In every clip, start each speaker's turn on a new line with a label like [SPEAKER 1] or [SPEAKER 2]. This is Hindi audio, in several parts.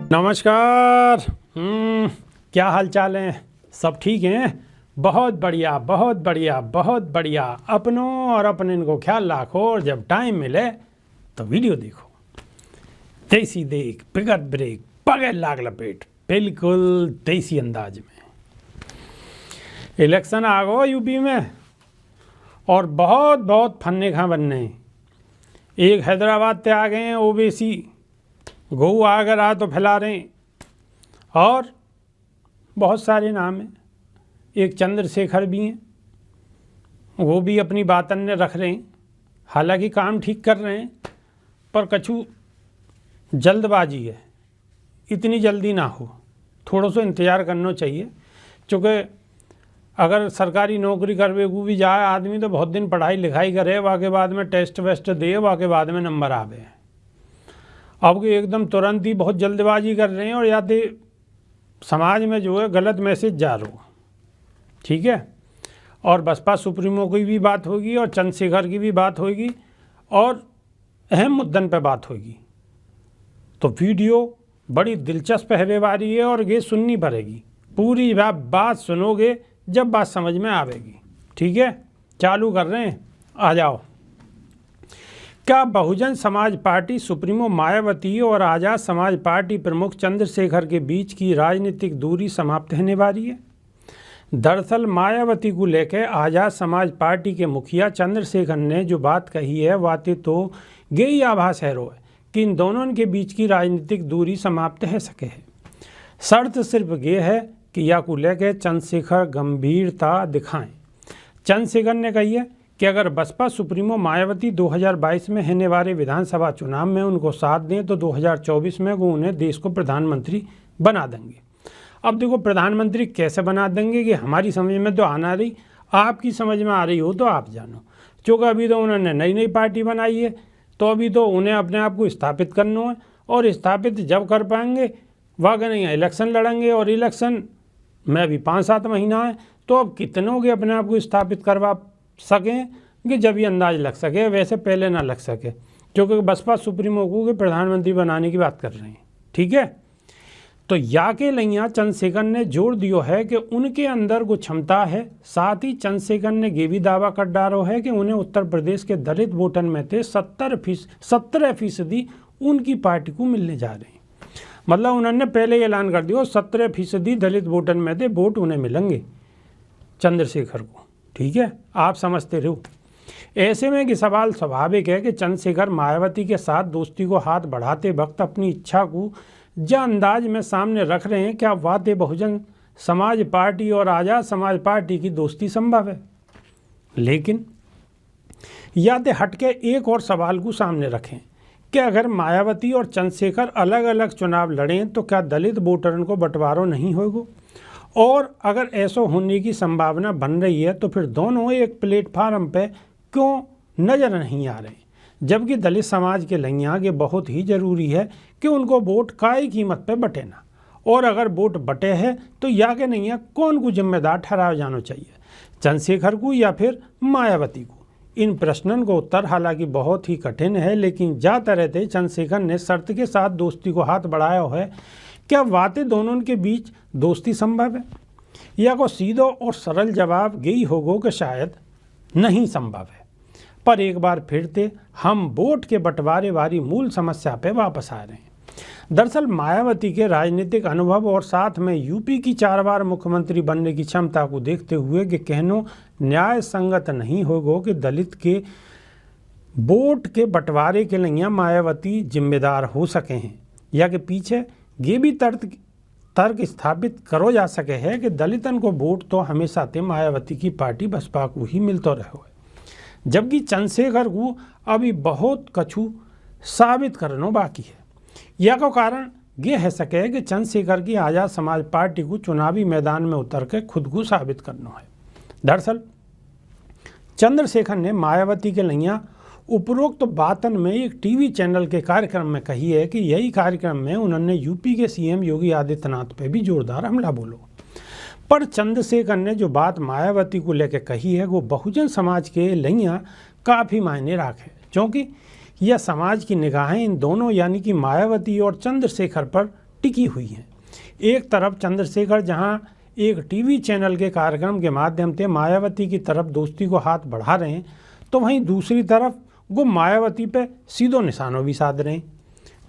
[SPEAKER 1] नमस्कार। क्या हाल चाल है? सब ठीक हैं? बहुत बढ़िया बहुत बढ़िया बहुत बढ़िया। अपनों और अपने को ख्याल रखो और जब टाइम मिले तो वीडियो देखो। देसी देख बिगड़ ब्रेक पगड़ लाग लपेट, बिल्कुल देसी अंदाज में। इलेक्शन आ गो यूपी में और बहुत बहुत फन्ने खा बनने। एक हैदराबाद से आ गए हैं ओवैसी, गऊ अगर आ तो फैला रहे हैं, और बहुत सारे नाम हैं। एक चंद्रशेखर भी हैं, वो भी अपनी बात अन्य रख रहे हैं। हालांकि काम ठीक कर रहे हैं, पर कछु जल्दबाजी है। इतनी जल्दी ना हो, थोड़ा सा इंतज़ार करना चाहिए। क्योंकि अगर सरकारी नौकरी करवे को भी जाए आदमी तो बहुत दिन पढ़ाई लिखाई करे, वाके बाद में टेस्ट वेस्ट दे, वाके बाद में नंबर आवे। अब एकदम तुरंत ही बहुत जल्दबाजी कर रहे हैं और या तो समाज में जो है गलत मैसेज जा रहा हो। ठीक है, और बसपा सुप्रीमो की भी बात होगी और चंद्रशेखर की भी बात होगी और अहम मुद्दन पे बात होगी। तो वीडियो बड़ी दिलचस्प है वाली है और ये सुननी पड़ेगी। पूरी बात सुनोगे जब बात समझ में आवेगी। ठीक है, चालू कर रहे हैं, आ जाओ। क्या बहुजन समाज पार्टी सुप्रीमो मायावती और आज़ाद समाज पार्टी प्रमुख चंद्रशेखर के बीच की राजनीतिक दूरी समाप्त होने वाली है? दरअसल मायावती को लेकर आज़ाद समाज पार्टी के मुखिया चंद्रशेखर ने जो बात कही है, बातें तो यही आभास है कि इन दोनों के बीच की राजनीतिक दूरी समाप्त हो सके है। शर्त सिर्फ ये है कि या को लेकर चंद्रशेखर गंभीरता दिखाएं। चंद्रशेखर ने कही है कि अगर बसपा सुप्रीमो मायावती 2022 में होने वाले विधानसभा चुनाव में उनको साथ दें तो 2024 में वो उन्हें देश को प्रधानमंत्री बना देंगे। अब देखो, प्रधानमंत्री कैसे बना देंगे कि हमारी समझ में तो आना रही, आपकी समझ में आ रही हो तो आप जानो। क्योंकि अभी तो उन्होंने नई नई पार्टी बनाई है, तो अभी तो उन्हें अपने आप को स्थापित करना है, और स्थापित जब कर पाएंगे वाकई नहीं इलेक्शन लड़ेंगे, और इलेक्शन में भी 5-7 महीना है। तो अब कितनों के अपने आप को स्थापित करवा सकें कि जब ये अंदाज लग सके, वैसे पहले ना लग सके। क्योंकि बसपा सुप्रीमो को के प्रधानमंत्री बनाने की बात कर रहे हैं। ठीक है, तो या के लिया चंद्रशेखर ने जोर दियो है कि उनके अंदर को क्षमता है। साथ ही चंद्रशेखर ने ये भी दावा कर डालो है कि उन्हें उत्तर प्रदेश के दलित वोटन में थे 17% उनकी पार्टी को मिलने जा रहे हैं। मतलब उन्होंने पहले ऐलान कर दिया 17% दलित वोटन में थे वोट उन्हें मिलेंगे चंद्रशेखर को। ठीक है, आप समझते रहो। ऐसे में कि सवाल स्वाभाविक है कि चंद्रशेखर मायावती के साथ दोस्ती को हाथ बढ़ाते वक्त अपनी इच्छा को जो अंदाज में सामने रख रहे हैं, क्या वाकई बहुजन समाज पार्टी और आज़ाद समाज पार्टी की दोस्ती संभव है? लेकिन या तो हटके एक और सवाल को सामने रखें कि अगर मायावती और चंद्रशेखर अलग अलग चुनाव लड़ें तो क्या दलित वोटरों को बंटवारा नहीं होगा? और अगर ऐसा होने की संभावना बन रही है तो फिर दोनों एक प्लेटफार्म पे क्यों नज़र नहीं आ रहे? जबकि दलित समाज के लिए आगे बहुत ही ज़रूरी है कि उनको वोट काई कीमत पे बटे ना, और अगर वोट बटे है तो या के नहीं है कौन को जिम्मेदार ठहराया जाना चाहिए, चंद्रशेखर को या फिर मायावती को? इन प्रश्नों को उत्तर हालांकि बहुत ही कठिन है, लेकिन जाते रहते चंद्रशेखर ने शर्त के साथ दोस्ती को हाथ बढ़ाया है। क्या वाकई दोनों के बीच दोस्ती संभव है? या को सीधा और सरल जवाब यही होगा कि शायद नहीं संभव है। पर एक बार फिर से हम वोट के बंटवारे वाली मूल समस्या पे वापस आ रहे हैं। दरअसल मायावती के राजनीतिक अनुभव और साथ में यूपी की 4 बार मुख्यमंत्री बनने की क्षमता को देखते हुए कि कहनो न्याय संगत नहीं होगा कि दलित के वोट के बंटवारे के लिए मायावती जिम्मेदार हो सके हैं, या कि पीछे ये भी तर्क स्थापित करो जा सके है कि दलितन को वोट तो हमेशा ते मायावती की पार्टी बसपा को ही मिलता रहो है, जबकि चंद्रशेखर को अभी बहुत कछु साबित करना बाकी है। यह का कारण ये है सके कि चंद्रशेखर की आज़ाद समाज पार्टी को चुनावी मैदान में उतर के खुद को साबित करना है। दरअसल चंद्रशेखर ने मायावती के लिए उपरोक्त बातन में एक टीवी चैनल के कार्यक्रम में कही है कि यही कार्यक्रम में उन्होंने यूपी के सीएम योगी आदित्यनाथ पे भी जोरदार हमला बोलो। पर चंद्रशेखर ने जो बात मायावती को लेकर कही है वो बहुजन समाज के लिए काफ़ी मायने रखे, क्योंकि यह समाज की निगाहें इन दोनों यानी कि मायावती और चंद्रशेखर पर टिकी हुई हैं। एक तरफ चंद्रशेखर जहां एक टीवी चैनल के कार्यक्रम के माध्यम से मायावती की तरफ दोस्ती को हाथ बढ़ा रहे हैं, तो वहीं दूसरी तरफ वो मायावती पे सीधो निशानों भी साध रहे हैं,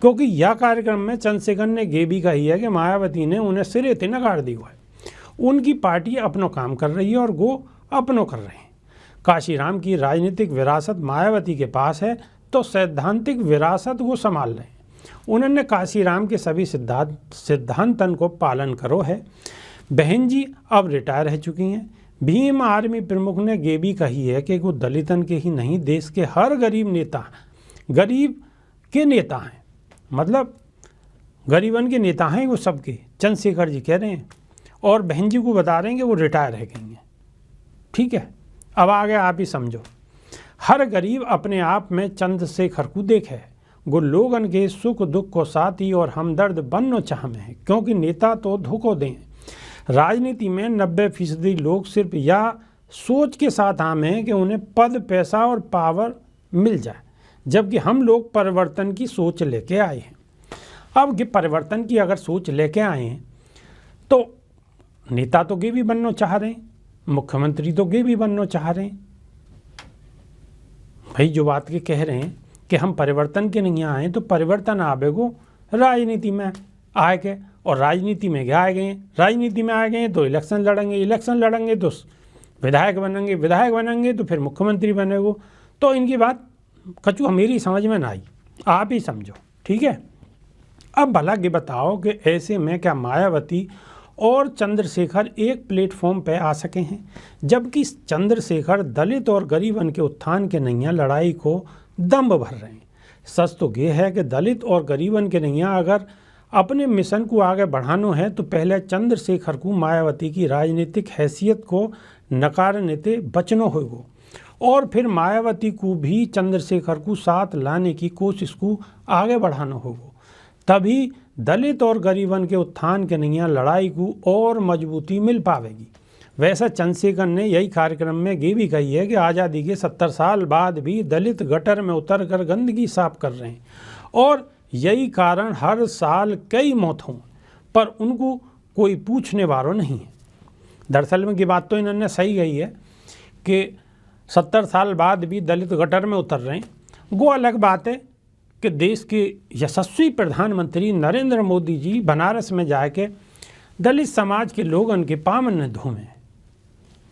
[SPEAKER 1] क्योंकि यह कार्यक्रम में चंद्रशेखर ने ये भी कही है कि मायावती ने उन्हें सिरे से नकार दी हुआ है। उनकी पार्टी अपनों काम कर रही है और वो अपनों कर रहे हैं। काशीराम की राजनीतिक विरासत मायावती के पास है तो सैद्धांतिक विरासत वो संभाल रहे हैं। उन्होंने काशीराम के सभी सिद्धांतन को पालन करो है। बहन जी अब रिटायर रह चुकी हैं। भीम आर्मी प्रमुख ने ये भी कही है कि वो दलितन के ही नहीं, देश के हर गरीब के नेता हैं, मतलब गरीबन के नेता हैं वो सबके, चंद्रशेखर जी कह रहे हैं। और बहन जी को बता रहे हैं कि वो रिटायर रह गई हैं। ठीक है, अब आगे आप ही समझो। हर गरीब अपने आप में चंद्रशेखर को देखे, वो लोगन के सुख दुख को साथी और हमदर्द बनना चाहते हैं, क्योंकि नेता तो धोखो दें। राजनीति में 90% लोग सिर्फ या सोच के साथ आमे हैं कि उन्हें पद, पैसा और पावर मिल जाए, जबकि हम लोग परिवर्तन की सोच लेके आए हैं। अब ये परिवर्तन की अगर सोच लेके आए हैं तो नेता तो ये भी बनना चाह रहे हैं, मुख्यमंत्री तो ये भी बनना चाह रहे हैं। भाई जो बात के कह रहे हैं कि हम परिवर्तन के नहीं आए, तो परिवर्तन आवेगो राजनीति में आए के, और राजनीति में क्या आए गए, राजनीति में आए गए तो इलेक्शन लड़ेंगे तो विधायक बनेंगे तो फिर मुख्यमंत्री बनेगो। तो इनकी बात कचू मेरी समझ में ना आई, आप ही समझो। ठीक है, अब भला ये बताओ कि ऐसे में क्या मायावती और चंद्रशेखर एक प्लेटफॉर्म पे आ सके हैं, जबकि चंद्रशेखर दलित और गरीबन के उत्थान के नैया लड़ाई को दम भर रहे हैं। सच तो ये है कि दलित और गरीबन के नैया अगर अपने मिशन को आगे बढ़ाना है तो पहले चंद्रशेखर को मायावती की राजनीतिक हैसियत को नकारने से बचना होगा, और फिर मायावती को भी चंद्रशेखर को साथ लाने की कोशिश को आगे बढ़ाना होगा। तभी दलित और गरीबन के उत्थान के नैया लड़ाई को और मजबूती मिल पावेगी। वैसे चंद्रशेखर ने यही कार्यक्रम में ये भी कही है कि आज़ादी के 70 साल बाद भी दलित गटर में उतर कर गंदगी साफ कर रहे हैं, और यही कारण हर साल कई मौत हों पर उनको कोई पूछने वाला नहीं है। दरअसल में ये बात तो इन्होंने सही कही है कि 70 साल बाद भी दलित गटर में उतर रहे हैं। वो अलग बात है कि देश के यशस्वी प्रधानमंत्री नरेंद्र मोदी जी बनारस में जाके दलित समाज के लोगों के पावन ने धोए।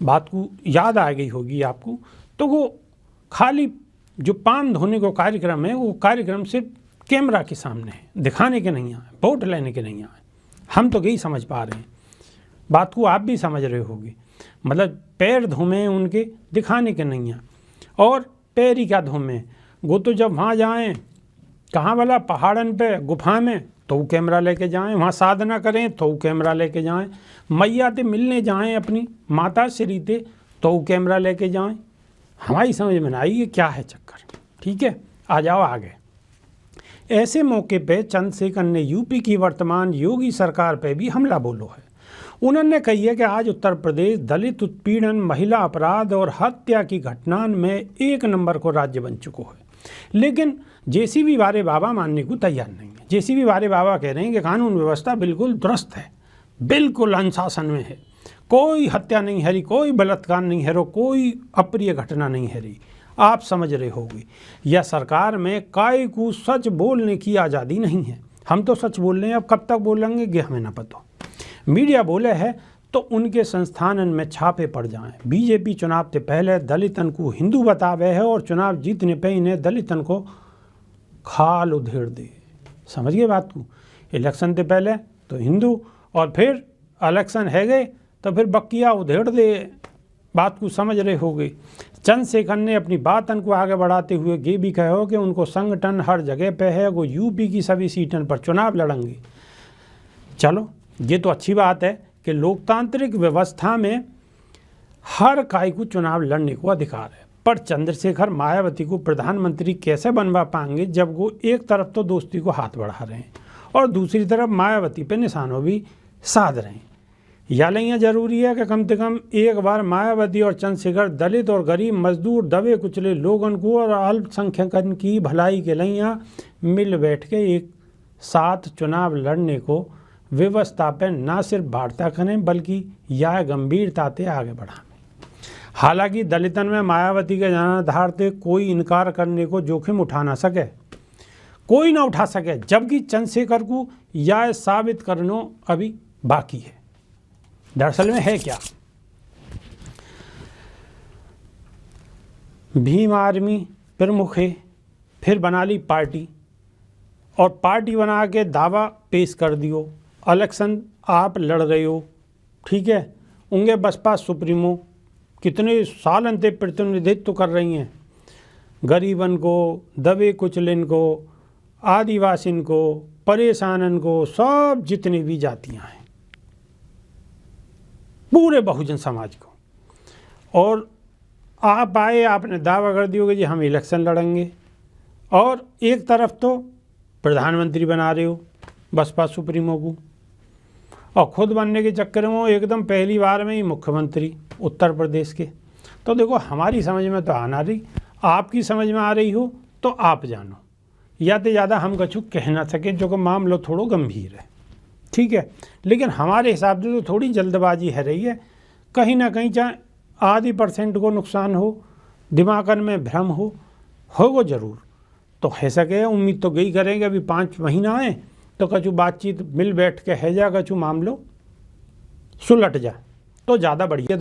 [SPEAKER 1] बात को याद आ गई होगी आपको। तो वो खाली जो पान धोने का कार्यक्रम है, वो कार्यक्रम सिर्फ कैमरा के सामने है, दिखाने के नहीं आए, वोट लेने के नहीं आए। हम तो यही समझ पा रहे हैं, बात को आप भी समझ रहे होगी। मतलब पैर धोमे उनके, दिखाने के नहीं आए। और पैर ही क्या धोमे, वो तो जब वहाँ जाएँ, कहाँ वाला पहाड़न पे गुफा में, तो कैमरा लेके जाएं, वहाँ साधना करें तो कैमरा लेके जाएं, मैया से मिलने जाएं अपनी माता श्री से तो कैमरा लेके जाएं। हमारी समझ में ना आई ये क्या है चक्कर। ठीक है, आ जाओ आगे। ऐसे मौके पे चंद्रशेखर ने यूपी की वर्तमान योगी सरकार पे भी हमला बोलो है। उन्होंने कही है कि आज उत्तर प्रदेश दलित उत्पीड़न, महिला अपराध और हत्या की घटनाओं में 1 नंबर को राज्य बन चुका है, लेकिन जेसीबी वाले बाबा मानने को तैयार नहीं है। जेसीबी वाले बाबा कह रहे हैं कि कानून व्यवस्था बिल्कुल दुरुस्त है, बिल्कुल अनुशासन में है, कोई हत्या नहीं है रही, कोई बलात्कार नहीं है रही, कोई अप्रिय घटना नहीं है रही। आप समझ रहे होगे, यह सरकार में काय को सच बोलने की आज़ादी नहीं है। हम तो सच बोल रहे हैं, अब कब तक बोलेंगे ये हमें ना पता। मीडिया बोले है तो उनके संस्थानन में छापे पड़ जाएं। बीजेपी चुनाव से पहले दलितन को हिंदू बतावे है और चुनाव जीतने पे इन्हें दलितन को खाल उधेड़ दे। समझिए बात को, इलेक्शन से पहले तो हिंदू और फिर इलेक्शन है गए तो फिर बक्किया उधेड़ दे। बात को समझ रहे होगे। चंद्रशेखर ने अपनी बातन को आगे बढ़ाते हुए ये भी कहो कि उनको संगठन हर जगह पे है, वो यूपी की सभी सीटों पर चुनाव लड़ेंगे। चलो ये तो अच्छी बात है कि लोकतांत्रिक व्यवस्था में हर काय को चुनाव लड़ने को अधिकार है, पर चंद्रशेखर मायावती को प्रधानमंत्री कैसे बनवा पाएंगे जब वो एक तरफ तो दोस्ती को हाथ बढ़ा रहे हैं और दूसरी तरफ मायावती पे निशानों भी साध रहे हैं। या लिया जरूरी है कि कम से कम एक बार मायावती और चंद्रशेखर दलित और गरीब मजदूर दबे कुचले लोगों को और अल्पसंख्यकों की भलाई के लिए मिल बैठ के एक साथ चुनाव लड़ने को व्यवस्था पे ना सिर्फ वार्ता करें बल्कि यह गंभीरता से आगे बढ़ाएं। हालांकि दलितन में मायावती के जनाधार से कोई इनकार करने को जोखिम उठा ना सके, कोई ना उठा सके, जबकि चंद्रशेखर को यह साबित करना अभी बाकी है। दरअसल में है क्या, भीम आर्मी प्रमुख है, फिर बना ली पार्टी और पार्टी बना के दावा पेश कर दियो, इलेक्शन आप लड़ रहे हो, ठीक है। उनके बसपा सुप्रीमो कितने साल अंते प्रतिनिधित्व कर रही हैं, गरीबन को, दबे कुचलन को, आदिवासिन को, परेशानन को, सब जितनी भी जातियां हैं, पूरे बहुजन समाज को। और आप आए, आपने दावा कर दिया कि जी हम इलेक्शन लड़ेंगे, और एक तरफ तो प्रधानमंत्री बना रहे हो बसपा सुप्रीमो को, और खुद बनने के चक्कर में एकदम पहली बार में ही मुख्यमंत्री उत्तर प्रदेश के। तो देखो, हमारी समझ में तो आना रही, आपकी समझ में आ रही हो तो आप जानो, या तो ज़्यादा हम कछु कह ना सके, जो कि मामला थोड़ा गंभीर है, ठीक है। लेकिन हमारे हिसाब से तो थोड़ी जल्दबाजी है रही है, कहीं ना कहीं चाहे आधी % को नुकसान हो, दिमागन में भ्रम हो जरूर। तो है सके उम्मीद तो यही करेंगे अभी 5 महीना है तो कछु बातचीत मिल बैठ के है जा, कछु मामलो सुलट जा तो ज़्यादा बढ़िया।